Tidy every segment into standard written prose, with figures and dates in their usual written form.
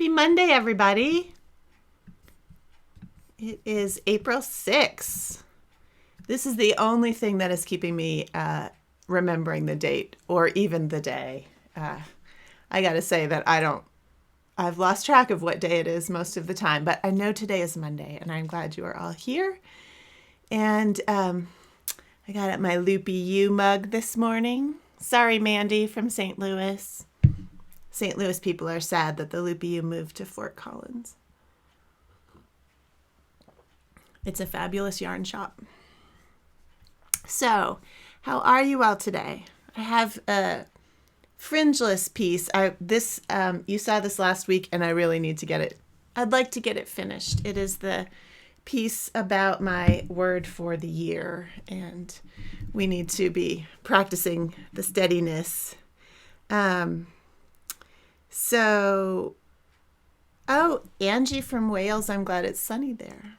Happy Monday, everybody. It is April 6th. This is the only thing that is keeping me remembering the date or even the day. I got to say that I've lost track of what day it is most of the time, but I know today is Monday, and I'm glad you are all here. And I got my Loopy U mug this morning. Sorry, Mandy from St. Louis. St. Louis people are sad that the Loopy U moved to Fort Collins. It's a fabulous yarn shop. So, how are you all today? I have a fringeless piece. You saw this last week, and I really need to get it. I'd like to get it finished. It is the piece about my word for the year, and we need to be practicing the steadiness. Angie from Wales, I'm glad it's sunny there.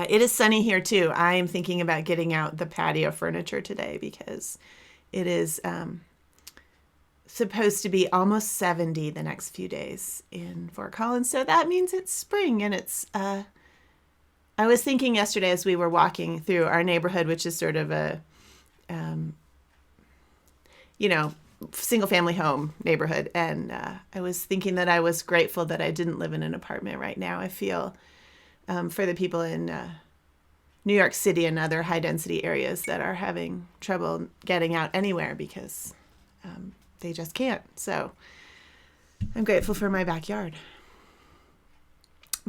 It is sunny here too. I am thinking about getting out the patio furniture today because it is supposed to be almost 70 the next few days in Fort Collins. So that means it's spring, and it's, I was thinking yesterday as we were walking through our neighborhood, which is sort of a, single family home neighborhood. And I was thinking that I was grateful that I didn't live in an apartment right now. I feel for the people in New York City and other high density areas that are having trouble getting out anywhere because they just can't. So I'm grateful for my backyard.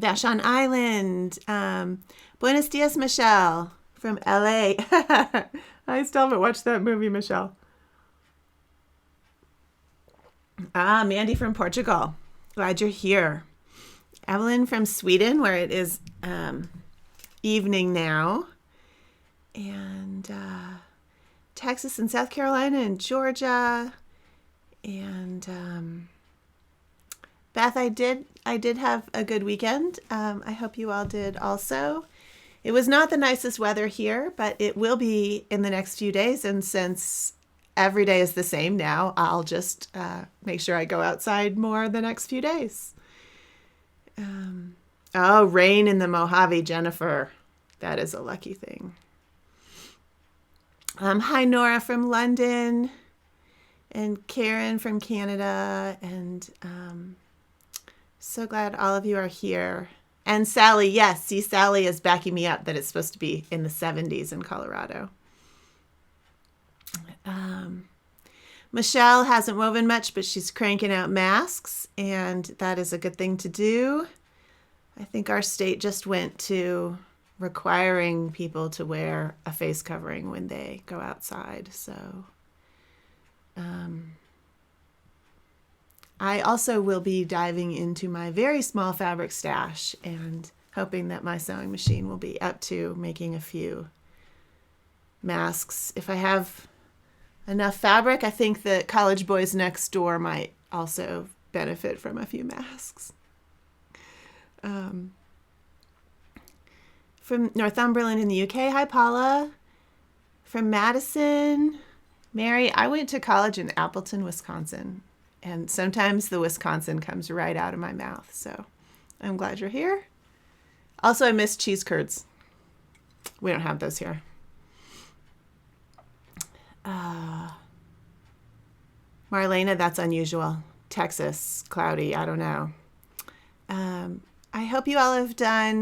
Vashon Island. Buenos dias, Michelle from LA. I still haven't watched that movie, Michelle. Mandy from Portugal. Glad you're here. Evelyn from Sweden, where it is evening now. And Texas and South Carolina and Georgia. And Beth, I did have a good weekend. I hope you all did also. It was not the nicest weather here, but it will be in the next few days. And since every day is the same now, I'll just make sure I go outside more the next few days. Rain in the Mojave, Jennifer. That is a lucky thing. Hi, Nora from London, and Karen from Canada, and so glad all of you are here. And Sally, yes, see, Sally is backing me up that it's supposed to be in the 70s in Colorado. Michelle hasn't woven much, but she's cranking out masks, and that is a good thing to do. I think our state just went to requiring people to wear a face covering when they go outside. So I also will be diving into my very small fabric stash and hoping that my sewing machine will be up to making a few masks. If I have enough fabric, I think the college boys next door might also benefit from a few masks. From Northumberland in the UK, hi Paula. From Madison, Mary, I went to college in Appleton, Wisconsin, and sometimes the Wisconsin comes right out of my mouth, so I'm glad you're here. Also, I miss cheese curds. We don't have those here. Marlena, that's unusual. Texas, cloudy, I don't know. I hope you all have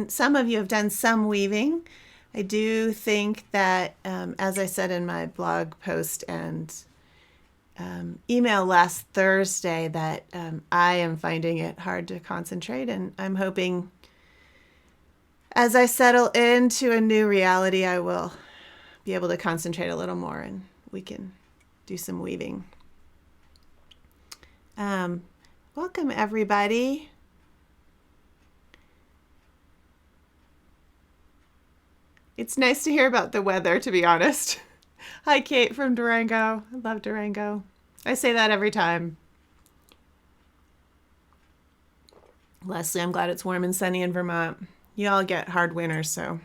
some of you have done some weaving. I do think that, as I said in my blog post and email last Thursday, that I am finding it hard to concentrate, and I'm hoping as I settle into a new reality, I will be able to concentrate a little more and we can do some weaving. Welcome, everybody. It's nice to hear about the weather, to be honest. Hi, Kate from Durango. I love Durango. I say that every time. Leslie, I'm glad it's warm and sunny in Vermont. You all get hard winters, so.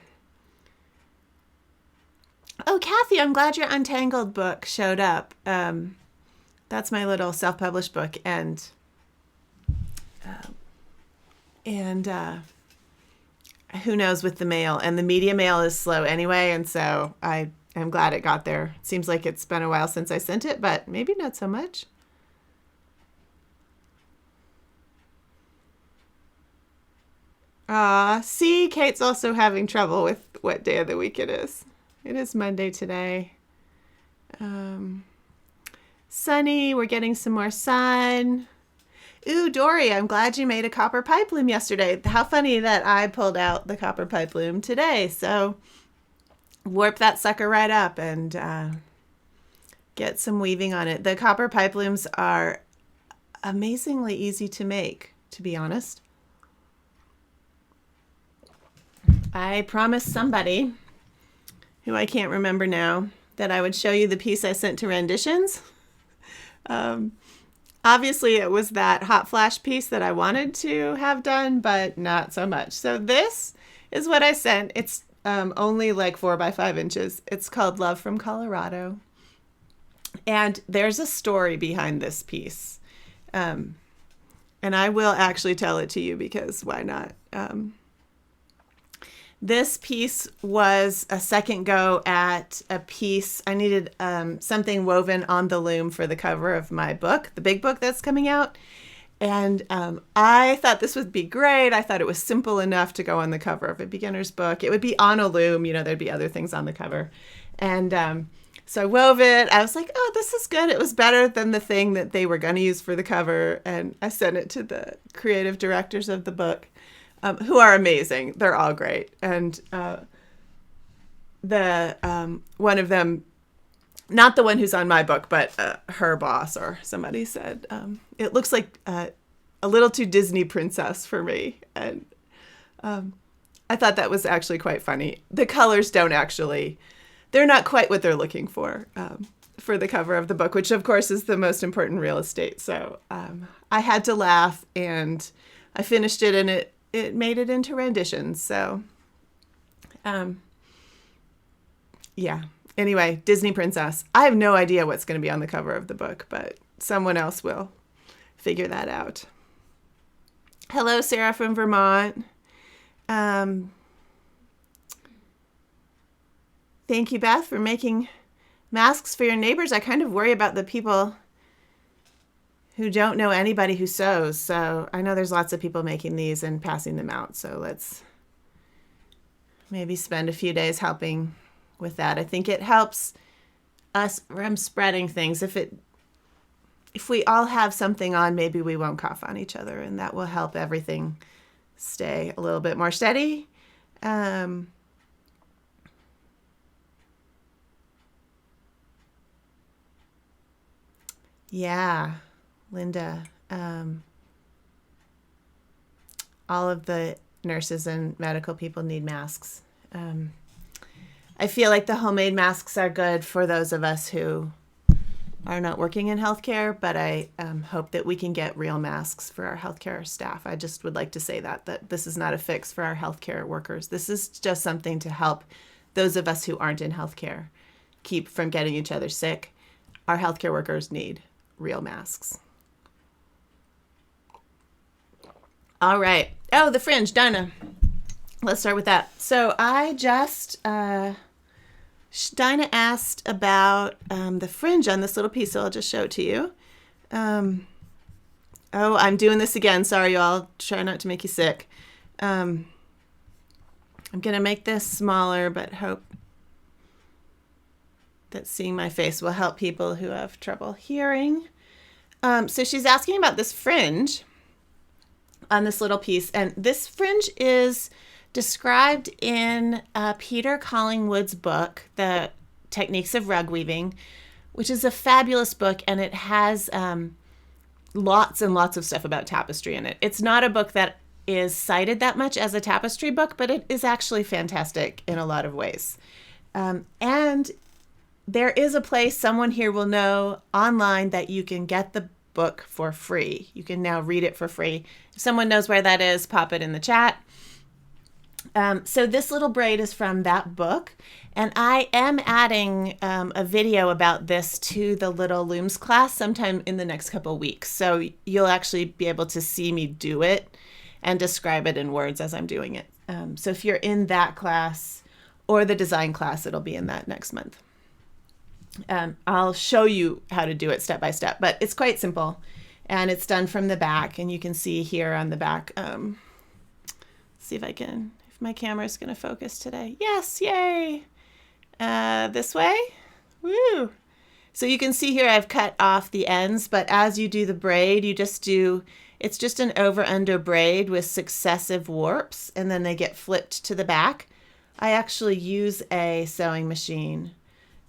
Oh, Kathy, I'm glad your Untangled book showed up. That's my little self-published book, and And who knows with the mail, and the media mail is slow anyway, and so I'm glad it got there. It seems like it's been a while since I sent it, but maybe not so much. See, Kate's also having trouble with what day of the week it is. It is Monday today. Sunny, we're getting some more sun. Ooh, Dory, I'm glad you made a copper pipe loom yesterday. How funny that I pulled out the copper pipe loom today. So warp that sucker right up and get some weaving on it. The copper pipe looms are amazingly easy to make, to be honest. I promised somebody, who I can't remember now, that I would show you the piece I sent to renditions. Obviously, it was that hot flash piece that I wanted to have done, but not so much. So this is what I sent. It's only like 4 by 5 inches. It's called Love from Colorado. And there's a story behind this piece. And I will actually tell it to you because why not? This piece was a second go at a piece. I needed something woven on the loom for the cover of my book, the big book that's coming out. And I thought this would be great. I thought it was simple enough to go on the cover of a beginner's book. It would be on a loom, you know, there'd be other things on the cover. And so I wove it. I was like, oh, this is good. It was better than the thing that they were going to use for the cover. And I sent it to the creative directors of the book. Who are amazing. They're all great. And one of them, not the one who's on my book, but her boss or somebody said, it looks like a little too Disney princess for me. And I thought that was actually quite funny. The colors they're not quite what they're looking for the cover of the book, which of course is the most important real estate. So I had to laugh and I finished it and it made it into renditions. So, yeah. Anyway, Disney Princess. I have no idea what's going to be on the cover of the book, but someone else will figure that out. Hello, Sarah from Vermont. Thank you, Beth, for making masks for your neighbors. I kind of worry about the people who don't know anybody who sews. So I know there's lots of people making these and passing them out. So let's maybe spend a few days helping with that. I think it helps us from spreading things. If we all have something on, maybe we won't cough on each other, and that will help everything stay a little bit more steady. Yeah. Linda, all of the nurses and medical people need masks. I feel like the homemade masks are good for those of us who are not working in healthcare, but I hope that we can get real masks for our healthcare staff. I just would like to say that this is not a fix for our healthcare workers. This is just something to help those of us who aren't in healthcare keep from getting each other sick. Our healthcare workers need real masks. All right. Oh, the fringe, Dinah. Let's start with that. So I just, Dinah asked about the fringe on this little piece, so I'll just show it to you. Oh, I'm doing this again. Sorry, y'all. Try not to make you sick. I'm going to make this smaller, but hope that seeing my face will help people who have trouble hearing. So she's asking about this fringe on this little piece. And this fringe is described in Peter Collingwood's book, The Techniques of Rug Weaving, which is a fabulous book, and it has lots and lots of stuff about tapestry in it. It's not a book that is cited that much as a tapestry book, but it is actually fantastic in a lot of ways. And there is a place, someone here will know, online that you can get the book for free. You can now read it for free. If someone knows where that is, pop it in the chat. So this little braid is from that book, and I am adding a video about this to the Little Looms class sometime in the next couple of weeks. So you'll actually be able to see me do it and describe it in words as I'm doing it. So if you're in that class or the design class, it'll be in that next month. I'll show you how to do it step by step, but it's quite simple, and it's done from the back, and you can see here on the back. See if my camera is going to focus today. Yes, yay! This way. Woo! So you can see here I've cut off the ends, but as you do the braid, it's just an over-under braid with successive warps, and then they get flipped to the back. I actually use a sewing machine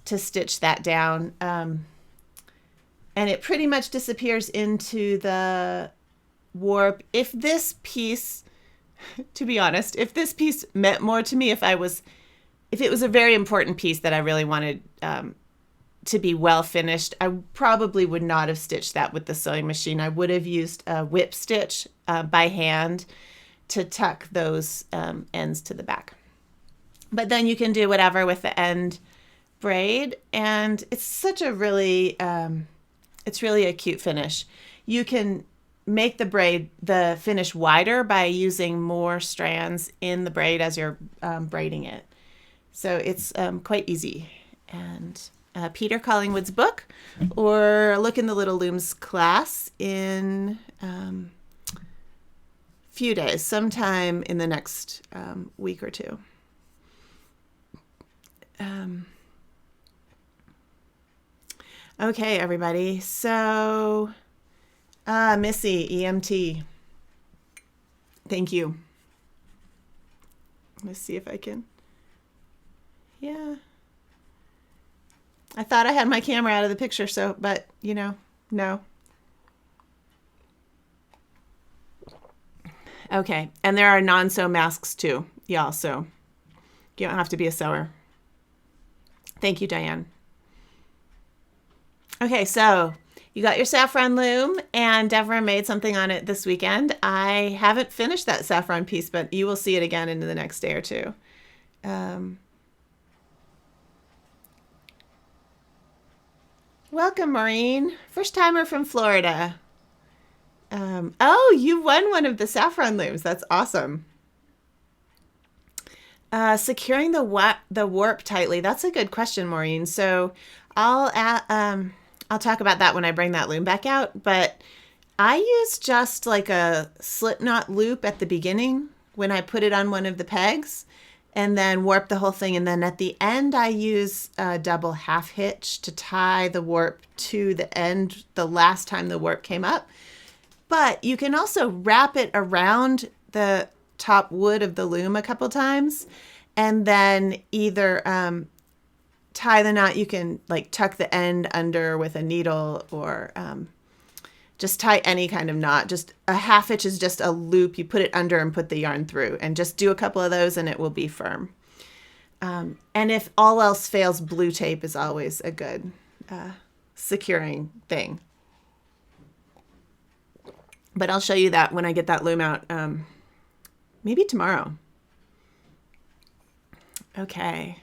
to stitch that down, and it pretty much disappears into the warp. If this piece, to be honest, if this piece meant more to me, if it was a very important piece that I really wanted to be well finished, I probably would not have stitched that with the sewing machine. I would have used a whip stitch by hand to tuck those ends to the back. But then you can do whatever with the end braid, and it's such a really it's really a cute finish. You can make the finish wider by using more strands in the braid as you're braiding it. So it's quite easy. And Peter Collingwood's book, or look in the Little Looms class in a few days, sometime in the next week or two. Okay, everybody. So, Missy, EMT. Thank you. Let's see if I can. Yeah. I thought I had my camera out of the picture, but no. Okay, and there are non-sew masks too, y'all, so you don't have to be a sewer. Thank you, Diane. Okay, so you got your saffron loom, and Deborah made something on it this weekend. I haven't finished that saffron piece, but you will see it again in the next day or two. Welcome, Maureen. First timer from Florida. Oh, you won one of the saffron looms. That's awesome. Securing the warp tightly. That's a good question, Maureen. So I'll talk about that when I bring that loom back out. But I use just like a slip knot loop at the beginning when I put it on one of the pegs, and then warp the whole thing. And then at the end, I use a double half hitch to tie the warp to the end the last time the warp came up. But you can also wrap it around the top wood of the loom a couple times, and then either tie the knot. You can like tuck the end under with a needle, or just tie any kind of knot. Just a half hitch is just a loop. You put it under and put the yarn through, and just do a couple of those and it will be firm. And if all else fails, blue tape is always a good securing thing. But I'll show you that when I get that loom out, maybe tomorrow. Okay.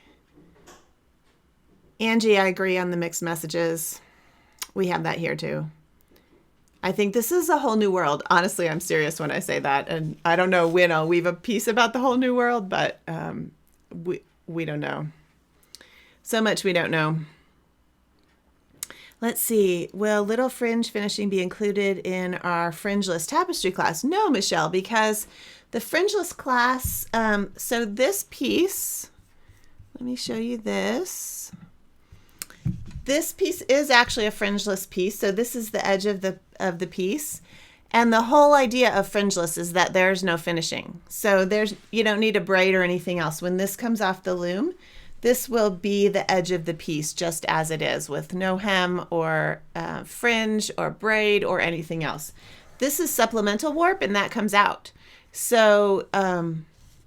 Angie, I agree on the mixed messages. We have that here too. I think this is a whole new world. Honestly, I'm serious when I say that. And I don't know when I'll weave a piece about the whole new world, but we don't know. So much we don't know. Let's see. Will little fringe finishing be included in our fringeless tapestry class? No, Michelle, because the fringeless class, so this piece, let me show you this. This piece is actually a fringeless piece. So this is the edge of the piece. And the whole idea of fringeless is that there's no finishing. So you don't need a braid or anything else. When this comes off the loom, this will be the edge of the piece just as it is, with no hem or fringe or braid or anything else. This is supplemental warp, and that comes out. So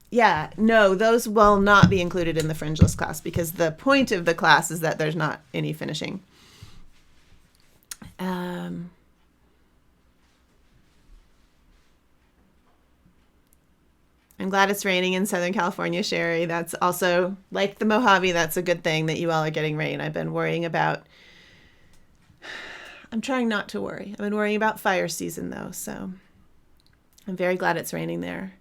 yeah, no, those will not be included in the fringeless class, because the point of the class is that there's not any finishing. I'm glad it's raining in Southern California, Sherry. That's also, like the Mojave, that's a good thing that you all are getting rain. I've been worrying about, I'm trying not to worry. I've been worrying about fire season though, so I'm very glad it's raining there.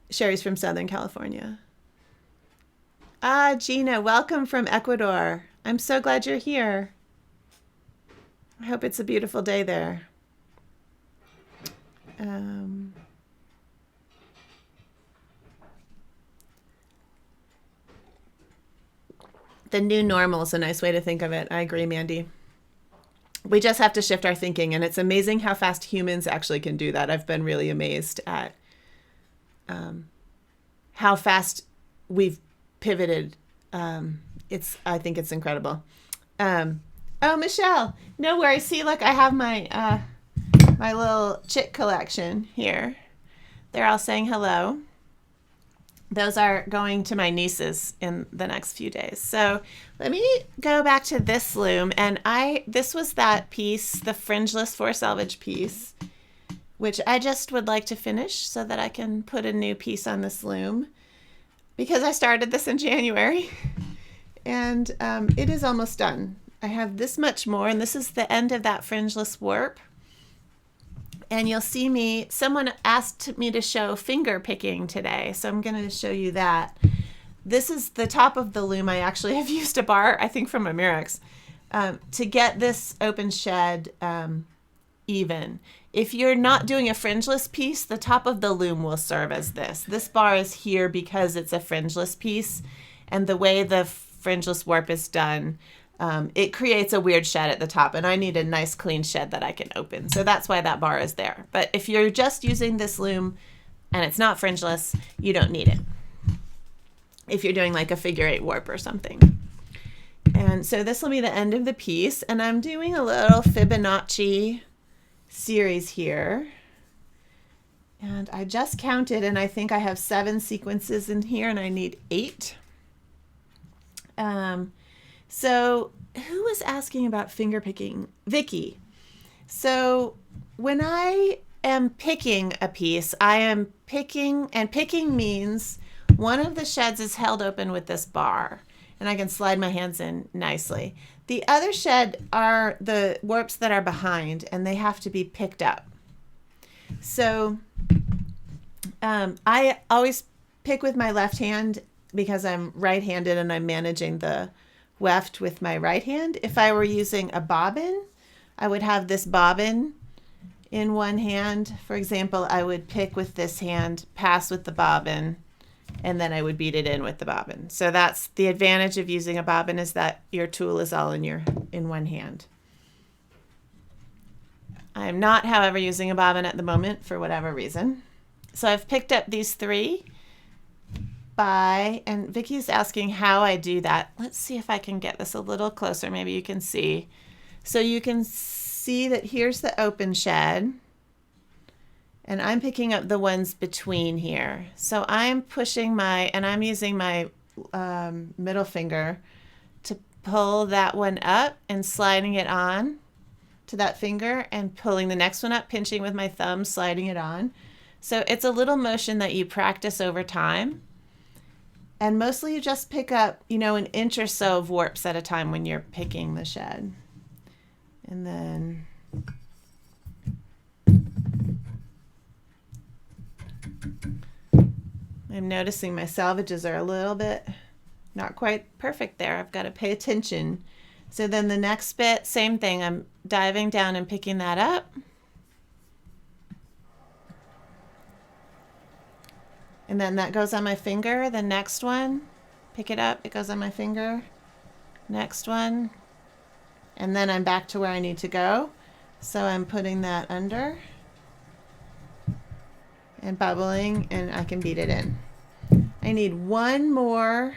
Sherry's from Southern California. Ah, Gina, welcome from Ecuador. I'm so glad you're here. I hope it's a beautiful day there. The new normal is a nice way to think of it. I agree, Mandy. We just have to shift our thinking, and it's amazing how fast humans actually can do that. I've been really amazed at how fast we've pivoted. I think it's incredible. Oh, Michelle, no worries. See, look, I have my my little chick collection here. They're all saying hello. Those are going to my nieces in the next few days. So let me go back to this loom. And this was that piece, the fringeless for selvage piece, which I just would like to finish so that I can put a new piece on this loom, because I started this in January and it is almost done. I have this much more, and this is the end of that fringeless warp. And you'll see someone asked me to show finger picking today, so I'm going to show you that. This is the top of the loom. I actually have used a bar, I think from Amerix, to get this open shed even. If you're not doing a fringeless piece, the top of the loom will serve as this. This bar is here because it's a fringeless piece, and the way the fringeless warp is done, it creates a weird shed at the top, and I need a nice clean shed that I can open. So that's why that bar is there. But if you're just using this loom and it's not fringeless, you don't need it. If you're doing like a figure 8 warp or something. And so this will be the end of the piece, and I'm doing a little Fibonacci series here. And I just counted, and I think I have 7 sequences in here, and I need 8. So who was asking about finger picking? Vicky. So when I am picking a piece, I am picking, and picking means one of the sheds is held open with this bar, and I can slide my hands in nicely. The other shed are the warps that are behind, and they have to be picked up. So I always pick with my left hand because I'm right-handed and I'm managing the weft with my right hand. If I were using a bobbin, I would have this bobbin in one hand. For example, I would pick with this hand, pass with the bobbin, and then I would beat it in with the bobbin. So that's the advantage of using a bobbin, is that your tool is all in one hand. I am not, however, using a bobbin at the moment for whatever reason. So I've picked up these 3 and Vicky's asking how I do that. Let's see if I can get this a little closer. Maybe you can see. So you can see that here's the open shed, and I'm picking up the ones between here. So I'm pushing and I'm using my middle finger to pull that one up and sliding it on to that finger, and pulling the next one up, pinching with my thumb, sliding it on. So it's a little motion that you practice over time. And mostly you just pick up, an inch or so of warps at a time when you're picking the shed. And then I'm noticing my salvages are a little bit not quite perfect there. I've got to pay attention. So then the next bit, same thing. I'm diving down and picking that up. And then that goes on my finger. The next one, pick it up, it goes on my finger. Next one. And then I'm back to where I need to go. So I'm putting that under and bubbling, and I can beat it in. I need one more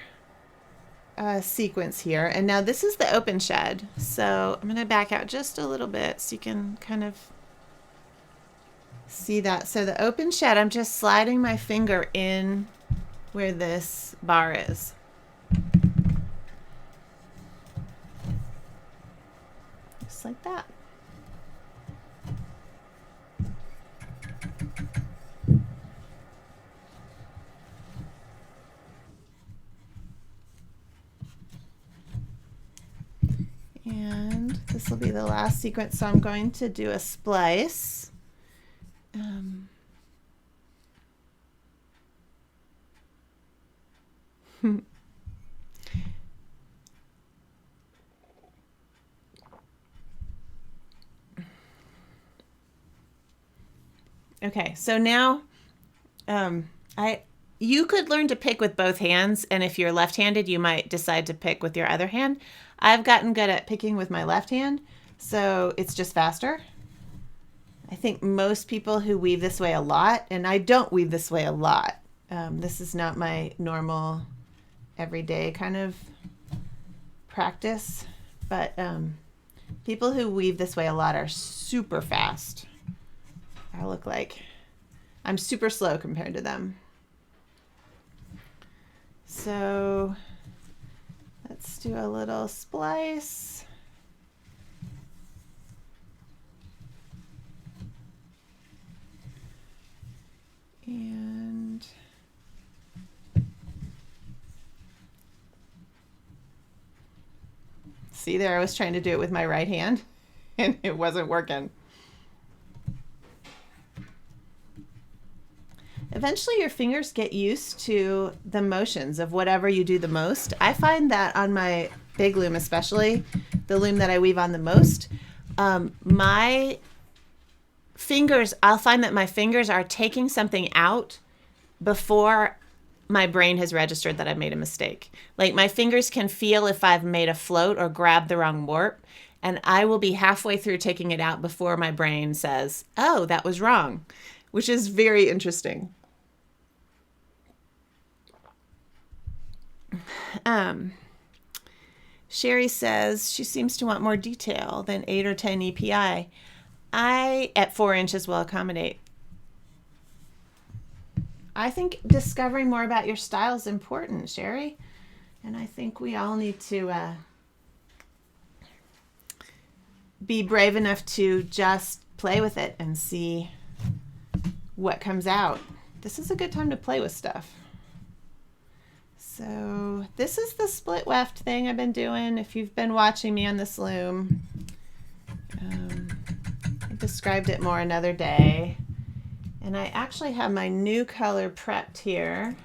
sequence here. And now this is the open shed. So I'm going to back out just a little bit so you can kind of see that. So the open shed, I'm just sliding my finger in where this bar is. Just like that. And this will be the last sequence, so I'm going to do a splice. Okay, so now you could learn to pick with both hands, and if you're left-handed, you might decide to pick with your other hand. I've gotten good at picking with my left hand, so it's just faster. I think most people who weave this way a lot, and I don't weave this way a lot. This is not my normal everyday kind of practice, but people who weave this way a lot are super fast. I look like I'm super slow compared to them. So let's do a little splice. And see there, I was trying to do it with my right hand and it wasn't working. Eventually your fingers get used to the motions of whatever you do the most. I find that on my big loom, especially the loom that I weave on the most, my fingers, I'll find that my fingers are taking something out before my brain has registered that I've made a mistake. Like my fingers can feel if I've made a float or grabbed the wrong warp, and I will be halfway through taking it out before my brain says, oh, that was wrong, which is very interesting. Sherry says she seems to want more detail than 8 or 10 EPI. I, at 4 inches, will accommodate. I think discovering more about your style is important, Sherry. And I think we all need to be brave enough to just play with it and see what comes out. This is a good time to play with stuff. So this is the split weft thing I've been doing. If you've been watching me on this loom, I described it more another day. And I actually have my new color prepped here.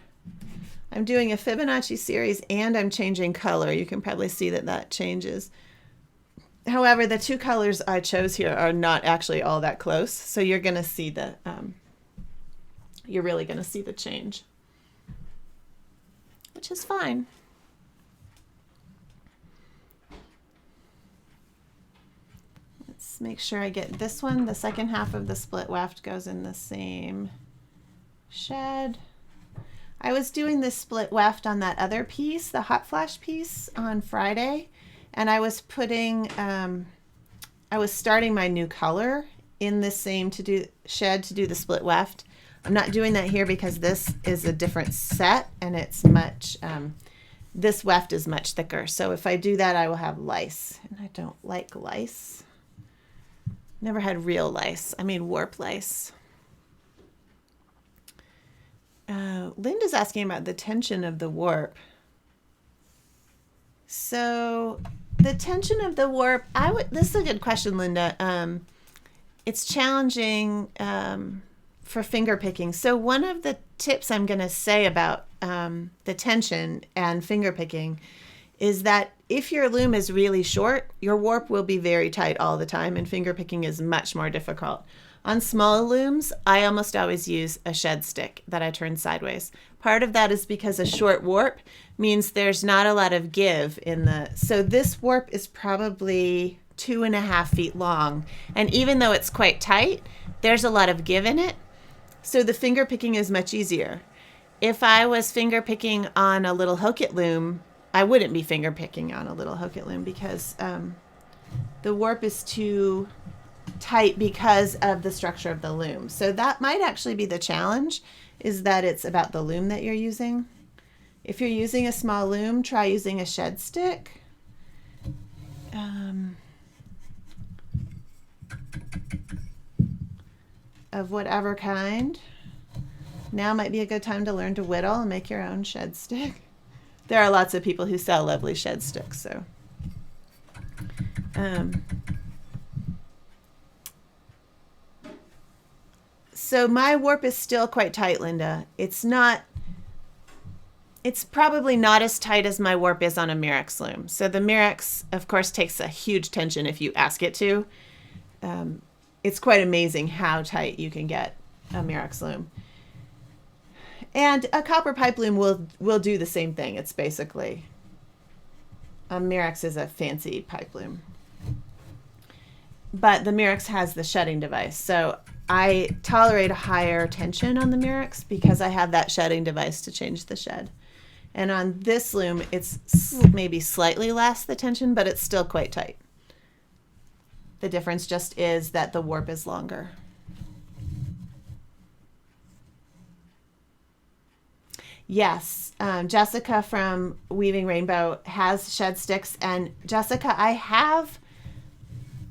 I'm doing a Fibonacci series and I'm changing color. You can probably see that that changes. However, the two colors I chose here are not actually all that close. So you're going to see the, you're really going to see the change, which is fine. Let's make sure I get this one. The second half of the split weft goes in the same shed. I was doing this split weft on that other piece, the hot flash piece, on Friday, and I was putting, I was starting my new color in the same shed to do the split weft. I'm not doing that here because this is a different set and it's much, this weft is much thicker. So if I do that, I will have lice, and I don't like lice. Never had real lice. I mean warp lice. Linda's asking about the tension of the warp. So the tension of the warp, this is a good question, Linda. It's challenging for finger picking. So one of the tips I'm going to say about the tension and finger picking is that if your loom is really short, your warp will be very tight all the time, and finger picking is much more difficult. On small looms, I almost always use a shed stick that I turn sideways. Part of that is because a short warp means there's not a lot of give in so this warp is probably 2.5 feet long, and even though it's quite tight, there's a lot of give in it, so the finger picking is much easier. If I was finger picking on a little Hoket loom, I wouldn't be finger picking on a little Hoket loom because the warp is too tight because of the structure of the loom. So that might actually be the challenge, is that it's about the loom that you're using. If you're using a small loom, try using a shed stick. Of whatever kind. Now might be a good time to learn to whittle and make your own shed stick. There are lots of people who sell lovely shed sticks, so. So my warp is still quite tight, Linda. It's not It's probably not as tight as my warp is on a Murex loom. So the Murex, of course, takes a huge tension if you ask it to. It's quite amazing how tight you can get a Murex loom. And a copper pipe loom will do the same thing. It's basically, a Murex is a fancy pipe loom. But the Murex has the shedding device. So I tolerate a higher tension on the Murex because I have that shedding device to change the shed. And on this loom, it's maybe slightly less the tension, but it's still quite tight. The difference just is that the warp is longer. Yes, Jessica from Weaving Rainbow has shed sticks. And Jessica,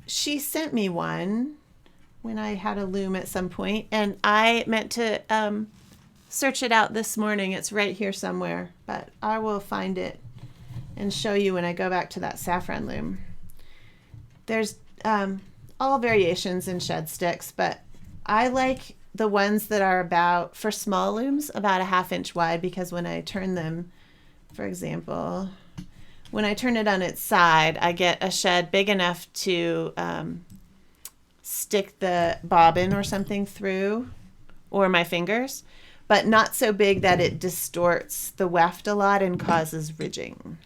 she sent me one when I had a loom at some point, and I meant to search it out this morning. It's right here somewhere, but I will find it and show you when I go back to that Saffron loom. There's all variations in shed sticks, but I like the ones that are for small looms, about a 1/2 inch wide, because when I turn them, for example, when I turn it on its side, I get a shed big enough to stick the bobbin or something through, or my fingers, but not so big that it distorts the weft a lot and causes ridging.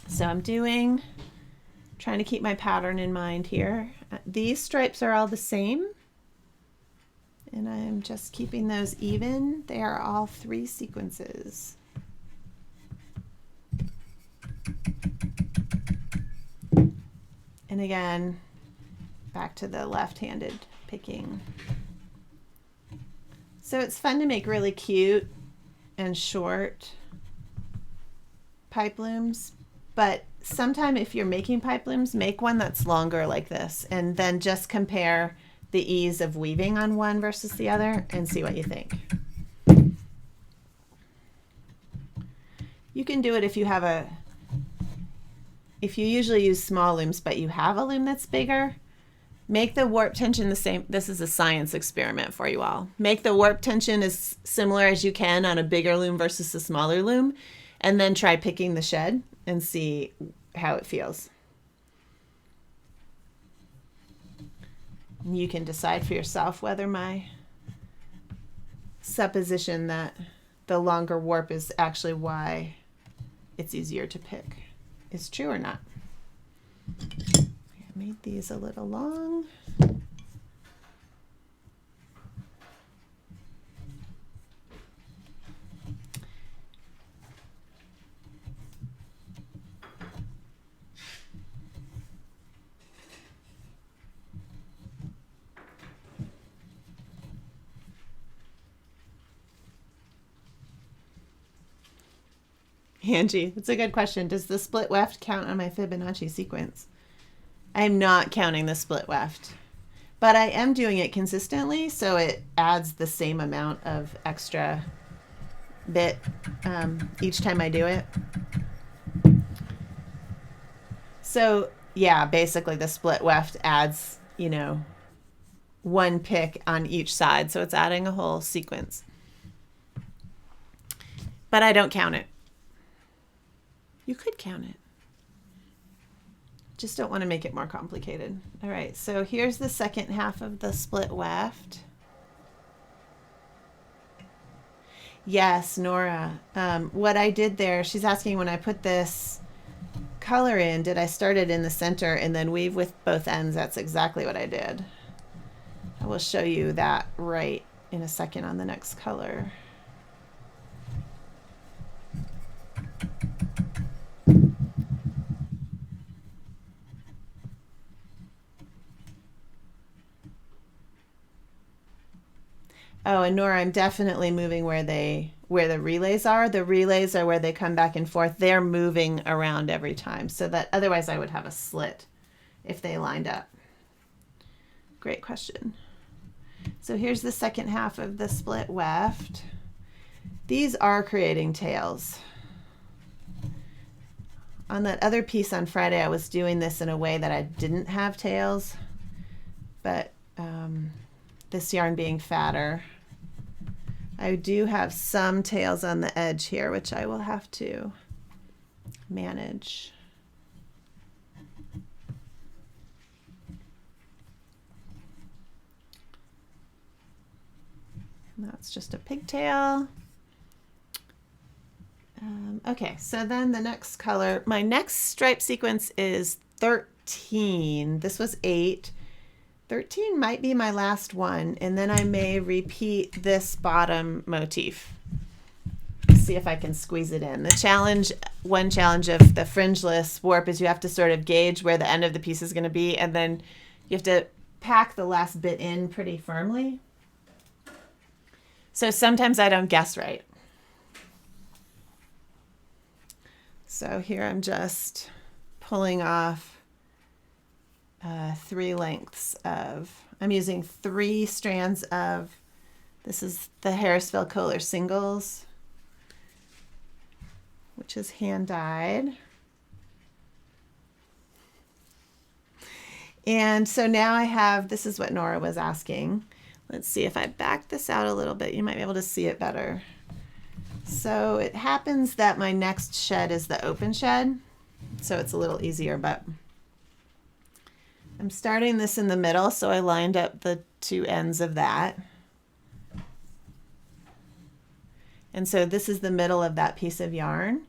So I'm trying to keep my pattern in mind here. These stripes are all the same, and I'm just keeping those even. They are all 3 sequences. And again, back to the left-handed picking. So it's fun to make really cute and short pipe looms, but sometime if you're making pipe looms, make one that's longer like this, and then just compare the ease of weaving on one versus the other and see what you think. You can do it if you usually use small looms, but you have a loom that's bigger. Make the warp tension the same. This is a science experiment for you all. Make the warp tension as similar as you can on a bigger loom versus a smaller loom, and then try picking the shed and see how it feels. You can decide for yourself whether my supposition that the longer warp is actually why it's easier to pick is true or not. I made these a little long. Angie, that's a good question. Does the split weft count on my Fibonacci sequence? I'm not counting the split weft, but I am doing it consistently, so it adds the same amount of extra bit each time I do it. So yeah, basically the split weft adds, 1 pick on each side, so it's adding a whole sequence. But I don't count it. You could count it. Just don't want to make it more complicated. All right, so here's the second half of the split weft. Yes, Nora. What I did there, she's asking, when I put this color in, did I start it in the center and then weave with both ends? That's exactly what I did. I will show you that right in a second on the next color. Oh, and Nora, I'm definitely moving where the relays are. The relays are where they come back and forth. They're moving around every time, so that otherwise I would have a slit if they lined up. Great question. So here's the second half of the split weft. These are creating tails. On that other piece on Friday, I was doing this in a way that I didn't have tails, but this yarn being fatter, I do have some tails on the edge here, which I will have to manage. And that's just a pigtail. Okay, so then the next color, my next stripe sequence is 13. This was 8. 13 might be my last one, and then I may repeat this bottom motif. See if I can squeeze it in. The challenge, one challenge of the fringeless warp is you have to sort of gauge where the end of the piece is going to be, and then you have to pack the last bit in pretty firmly. So sometimes I don't guess right. So here I'm just pulling off 3 lengths of, I'm using 3 strands of, this is the Harrisville Kohler singles, which is hand dyed. And so now I have, this is what Nora was asking. Let's see if I back this out a little bit, you might be able to see it better. So it happens that my next shed is the open shed, so it's a little easier, but I'm starting this in the middle, so I lined up the 2 ends of that. And so this is the middle of that piece of yarn.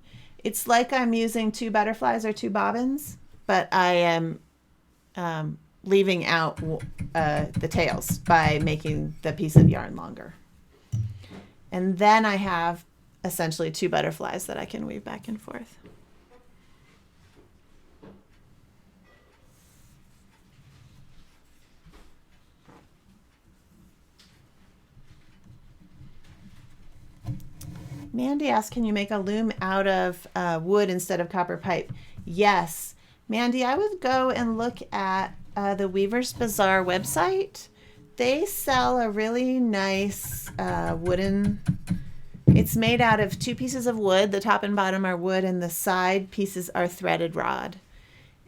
It's like I'm using 2 butterflies or 2 bobbins, but I am leaving out the tails by making the piece of yarn longer. And then I have essentially 2 butterflies that I can weave back and forth. Mandy asked, can you make a loom out of wood instead of copper pipe? Yes. Mandy, I would go and look at the Weaver's Bazaar website. They sell a really nice wooden, it's made out of 2 pieces of wood. The top and bottom are wood and the side pieces are threaded rod.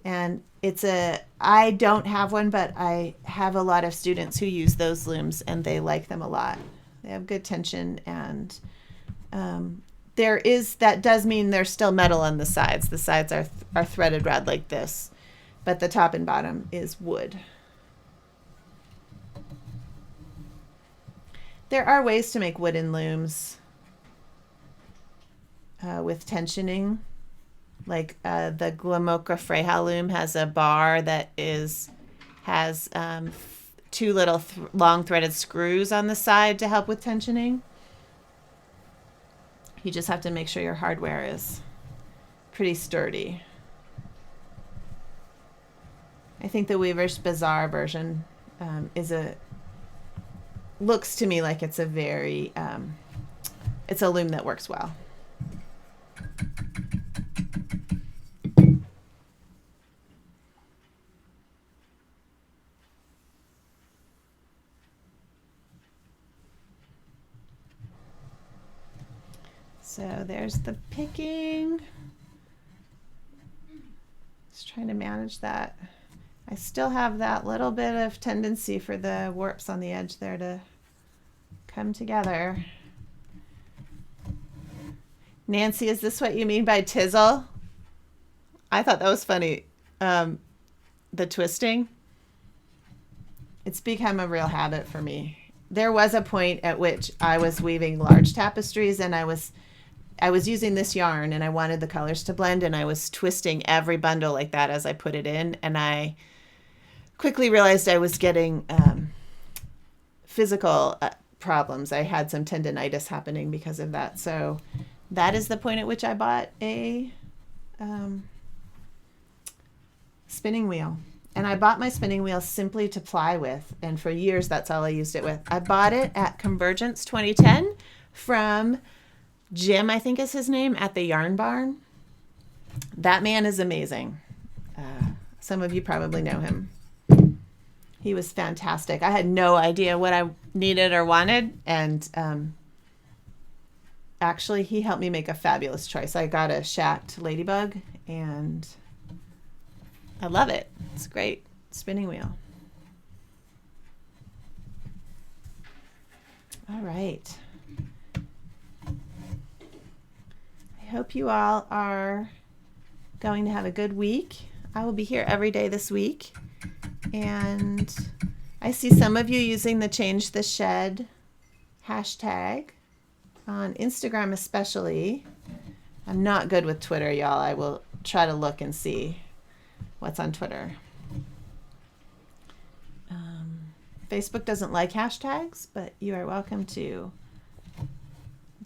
And it's I don't have one, but I have a lot of students who use those looms and they like them a lot. They have good tension, and that does mean there's still metal on the sides. The sides are threaded rod like this, but the top and bottom is wood. There are ways to make wooden looms with tensioning. Like the Glamoka Freja loom has a bar that has 2 little long threaded screws on the side to help with tensioning. You just have to make sure your hardware is pretty sturdy. I think the Weaver's Bazaar version looks to me like it's a very, it's a loom that works well. So there's the picking. Just trying to manage that. I still have that little bit of tendency for the warps on the edge there to come together. Nancy, is this what you mean by tizzle? I thought that was funny. The twisting. It's become a real habit for me. There was a point at which I was weaving large tapestries and I was using this yarn and I wanted the colors to blend, and I was twisting every bundle like that as I put it in, and I quickly realized I was getting physical problems. I had some tendinitis happening because of that. So that is the point at which I bought a spinning wheel. And I bought my spinning wheel simply to ply with, and for years that's all I used it with. I bought it at Convergence 2010 from Jim, I think is his name, at the Yarn Barn. That man is amazing. Some of you probably know him. He was fantastic. I had no idea what I needed or wanted, and actually he helped me make a fabulous choice. I got a Shacked Ladybug, and I love it. It's a great spinning wheel. All right. I hope you all are going to have a good week. I will be here every day this week, and I see some of you using the Change the Shed hashtag on Instagram especially. I'm not good with Twitter, y'all. I will try to look and see what's on Twitter. Facebook doesn't like hashtags, but you are welcome to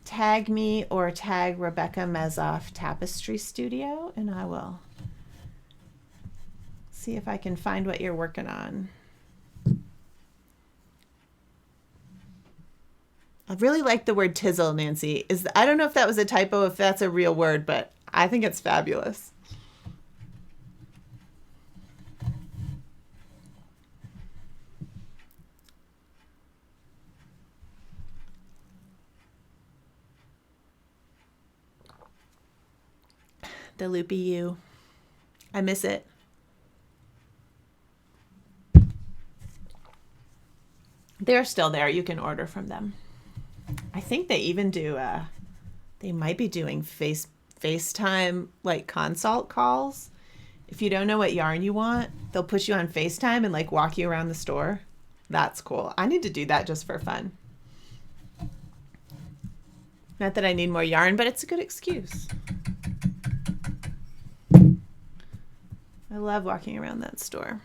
tag me or tag Rebecca Mezoff Tapestry Studio, and I will see if I can find what you're working on. I really like the word tizzle, Nancy. I don't know if that was a typo, if that's a real word, but I think it's fabulous. The loopy U. I miss it. They're still there. You can order from them. I think they even do, they might be doing FaceTime like consult calls. If you don't know what yarn you want, they'll put you on FaceTime and like walk you around the store. That's cool. I need to do that just for fun. Not that I need more yarn, but it's a good excuse. I love walking around that store.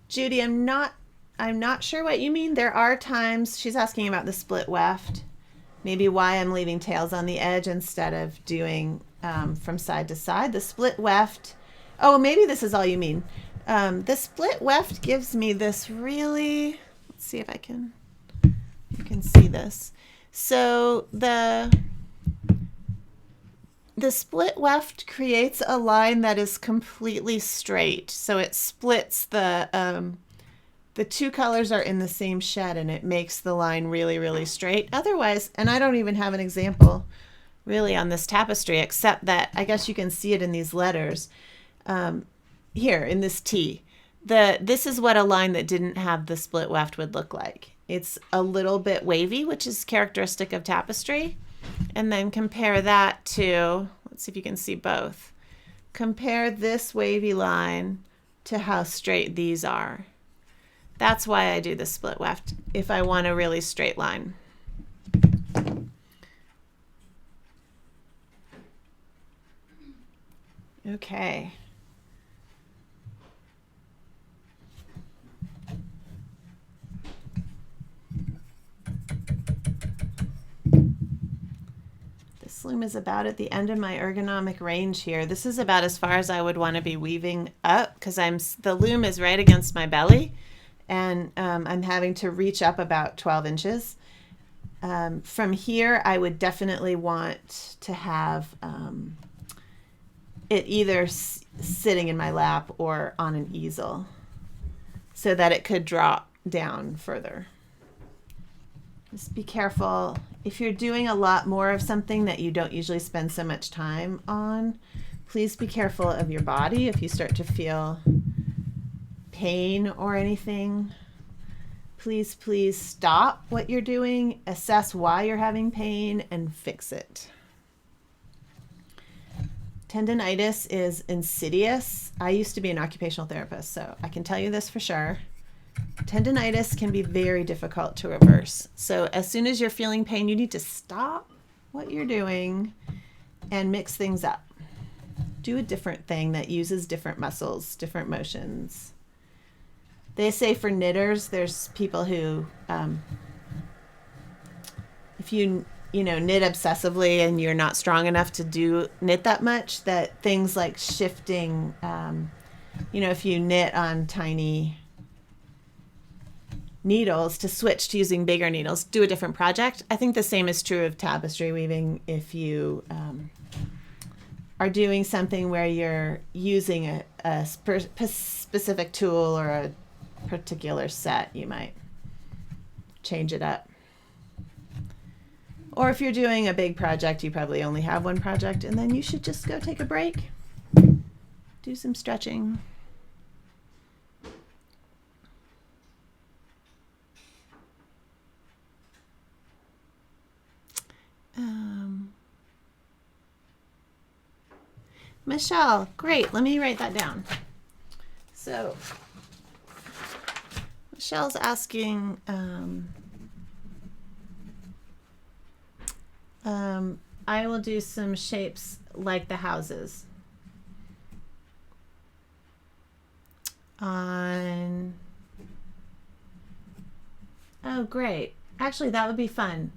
Judy, I'm not sure what you mean. There are times, she's asking about the split weft, maybe why I'm leaving tails on the edge instead of doing from side to side. The split weft, oh, maybe this is all you mean. The split weft gives me this really, let's see if you can see this. So the split weft creates a line that is completely straight. So it splits the two colors are in the same shed, and it makes the line really, really straight. Otherwise, and I don't even have an example really on this tapestry, except that I guess you can see it in these letters here in this T. This is what a line that didn't have the split weft would look like. It's a little bit wavy, which is characteristic of tapestry. And then compare that to, let's see if you can see both. Compare this wavy line to how straight these are. That's why I do the split weft, if I want a really straight line. Okay. This loom is about at the end of my ergonomic range here. This is about as far as I would want to be weaving up, because the loom is right against my belly, and I'm having to reach up about 12 inches. From here, I would definitely want to have it either sitting in my lap or on an easel so that it could drop down further. Just be careful. If you're doing a lot more of something that you don't usually spend so much time on, please be careful of your body. If you start to feel pain or anything, please stop what you're doing, assess why you're having pain, and fix it. Tendinitis is insidious. I used to be an occupational therapist, so I can tell you this for sure. Tendinitis can be very difficult to reverse. So as soon as you're feeling pain, you need to stop what you're doing and mix things up. Do a different thing that uses different muscles, different motions. They say for knitters, there's people who, if you knit obsessively and you're not strong enough to knit that much, that things like shifting, if you knit on tiny needles, to switch to using bigger needles, do a different project. I think the same is true of tapestry weaving. If you are doing something where you're using a specific tool or a particular set, you might change it up. Or if you're doing a big project, you probably only have one project, and then you should just go take a break, do some stretching. Michelle, great. Let me write that down. So Michelle's asking, I will do some shapes like the houses on, oh great. Actually, that would be fun.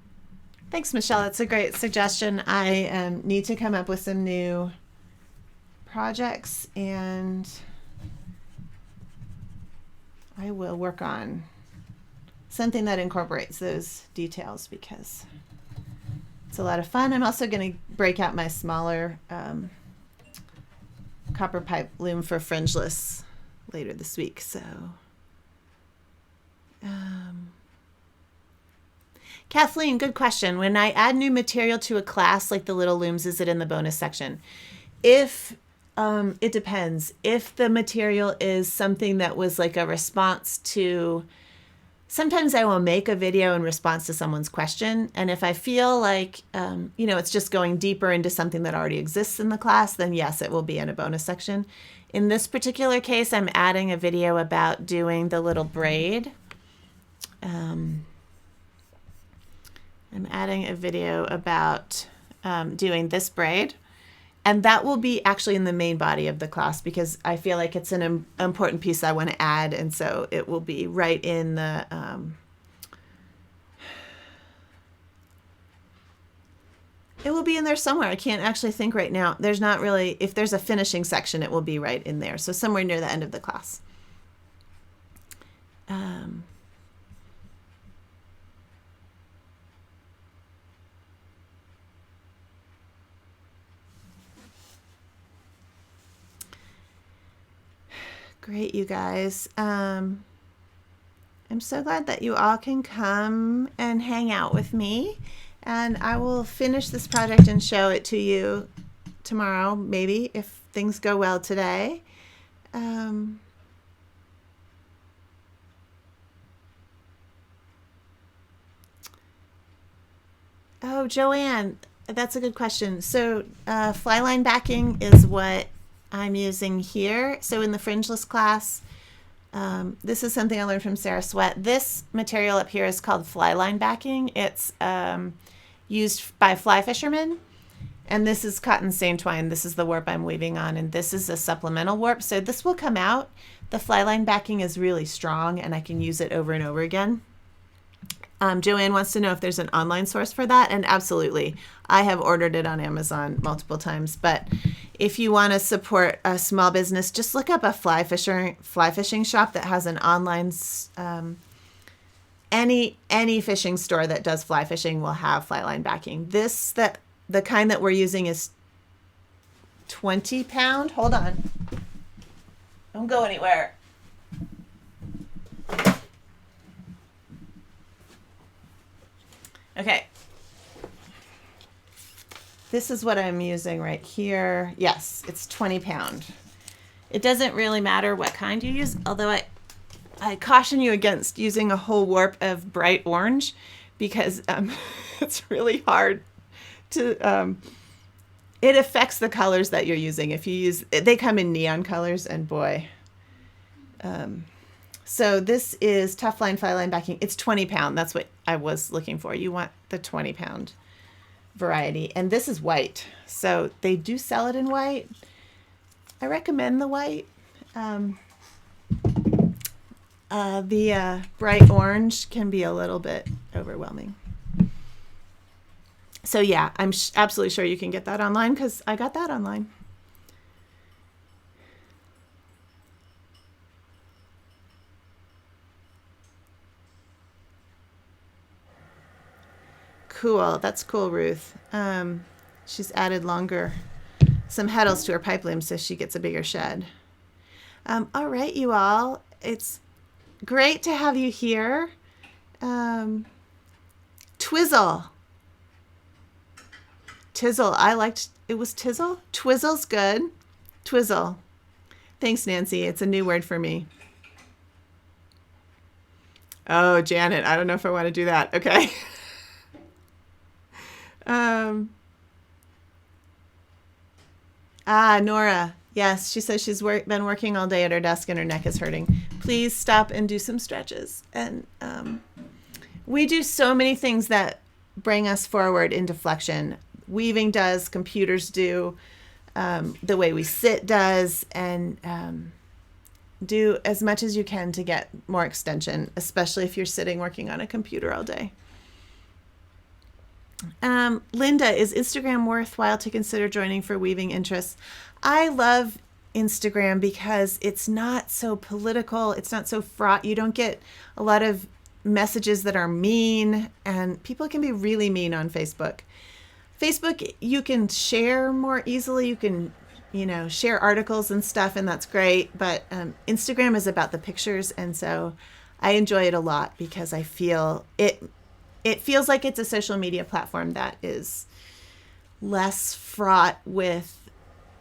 Thanks, Michelle. That's a great suggestion. I need to come up with some new projects, and I will work on something that incorporates those details because it's a lot of fun. I'm also going to break out my smaller copper pipe loom for fringeless later this week. So Kathleen, good question. When I add new material to a class like the little looms, is it in the bonus section? If it depends. If the material is something that was like a response to, sometimes I will make a video in response to someone's question. And if I feel like, it's just going deeper into something that already exists in the class, then yes, it will be in a bonus section. In this particular case, I'm adding a video about doing the little braid. I'm adding a video about doing this braid. And that will be actually in the main body of the class because I feel like it's an important piece I want to add. And so it will be right in the, it will be in there somewhere. I can't actually think right now. There's not really, if there's a finishing section, it will be right in there. So somewhere near the end of the class. Great, you guys. I'm so glad that you all can come and hang out with me. And I will finish this project and show it to you tomorrow, maybe, if things go well today. Oh, Joanne, that's a good question. So fly line backing is what I'm using here. So in the fringeless class, this is something I learned from Sarah Sweat. This material up here is called fly line backing. It's used by fly fishermen. And this is cotton seam twine. This is the warp I'm weaving on. And this is a supplemental warp. So this will come out. The fly line backing is really strong and I can use it over and over again. Joanne wants to know if there's an online source for that, and absolutely. I have ordered it on Amazon multiple times, but if you want to support a small business, just look up a fly fishing shop that has an online, any fishing store that does fly fishing will have fly line backing. The kind that we're using is 20 pound. Hold on. Don't go anywhere. Okay, this is what I'm using right here. Yes, it's 20 pound. It doesn't really matter what kind you use, although I caution you against using a whole warp of bright orange because it's really hard to, it affects the colors that you're using. If you use, they come in neon colors and boy. So this is tough line fly line backing. It's 20 pound. That's what I was looking for. You want the 20 pound variety. And this is white. So they do sell it in white. I recommend the white. The bright orange can be a little bit overwhelming. So yeah, I'm absolutely sure you can get that online because I got that online. Cool. That's cool, Ruth. She's added some heddles to her pipe loom so she gets a bigger shed. All right, you all. It's great to have you here. Twizzle. Tizzle. I liked it. Was tizzle? Twizzle's good. Twizzle. Thanks, Nancy. It's a new word for me. Oh, Janet. I don't know if I want to do that. Okay. Nora. Yes, she says she's been working all day at her desk and her neck is hurting. Please stop and do some stretches. And we do so many things that bring us forward into flexion. Weaving does, computers do, the way we sit does, and do as much as you can to get more extension, especially if you're sitting working on a computer all day. Linda, is Instagram worthwhile to consider joining for weaving interests? I love Instagram because it's not so political. It's not so fraught. You don't get a lot of messages that are mean, and people can be really mean on Facebook. Facebook, you can share more easily. You can, share articles and stuff, and that's great. But Instagram is about the pictures, and so I enjoy it a lot because I feel it feels like it's a social media platform that is less fraught with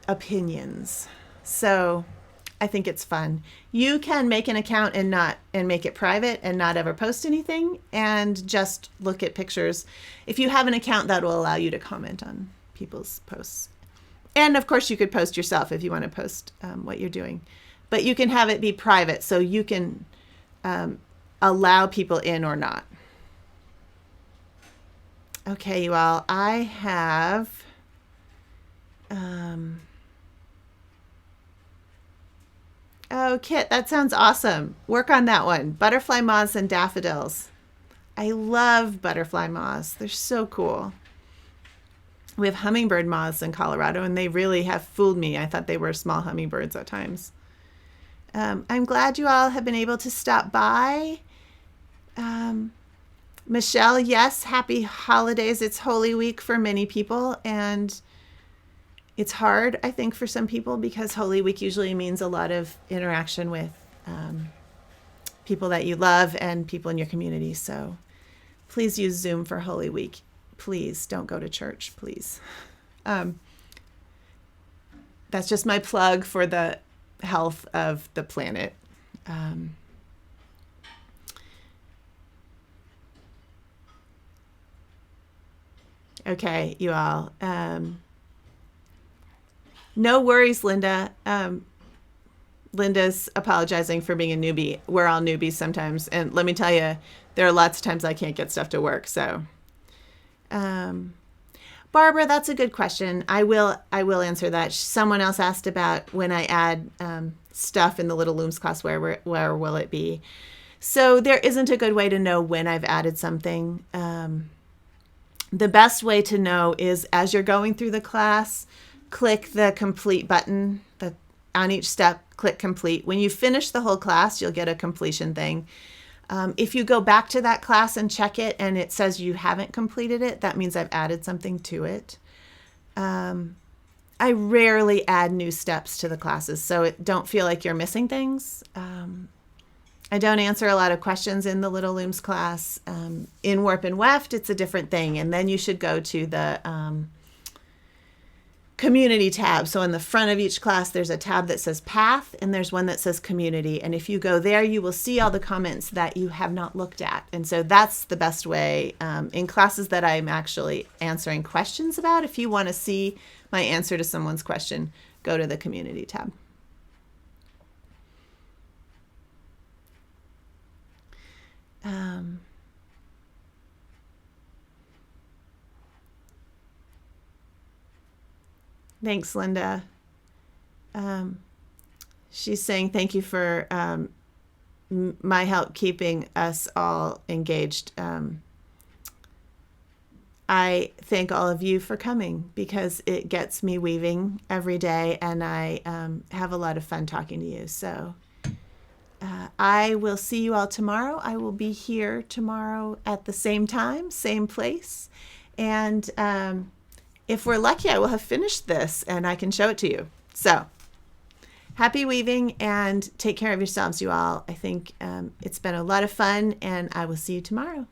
opinions. So I think it's fun. You can make an account and make it private and not ever post anything and just look at pictures. If you have an account, that will allow you to comment on people's posts. And of course you could post yourself if you want to post what you're doing, but you can have it be private so you can allow people in or not. Okay, you all, I have oh, Kit, that sounds awesome. Work on that one. Butterfly moths and daffodils. I love butterfly moths. They're so cool. We have hummingbird moths in Colorado, and they really have fooled me. I thought they were small hummingbirds at times. I'm glad you all have been able to stop by. Michelle, yes, happy holidays. It's Holy Week for many people, and it's hard, I think, for some people because Holy Week usually means a lot of interaction with people that you love and people in your community. So please use Zoom for Holy Week. Please don't go to church, please. That's just my plug for the health of the planet. Okay, you all. No worries, Linda. Linda's apologizing for being a newbie. We're all newbies sometimes. And let me tell you, there are lots of times I can't get stuff to work. So, Barbara, that's a good question. I will answer that. Someone else asked about when I add stuff in the Little Looms class, where will it be? So there isn't a good way to know when I've added something. The best way to know is as you're going through the class, click the complete button. On each step, click complete. When you finish the whole class, you'll get a completion thing. If you go back to that class and check it and it says you haven't completed it, that means I've added something to it. I rarely add new steps to the classes, so don't feel like you're missing things. I don't answer a lot of questions in the Little Looms class. In Warp and Weft, it's a different thing. And then you should go to the community tab. So in the front of each class, there's a tab that says Path, and there's one that says Community. And if you go there, you will see all the comments that you have not looked at. And so that's the best way. In classes that I'm actually answering questions about, if you want to see my answer to someone's question, go to the Community tab. Thanks, Linda. She's saying thank you for my help keeping us all engaged. I thank all of you for coming because it gets me weaving every day, and I have a lot of fun talking to you. So I will see you all tomorrow. I will be here tomorrow at the same time, same place. And if we're lucky, I will have finished this and I can show it to you. So Happy weaving, and take care of yourselves, you all. I think it's been a lot of fun, and I will see you tomorrow.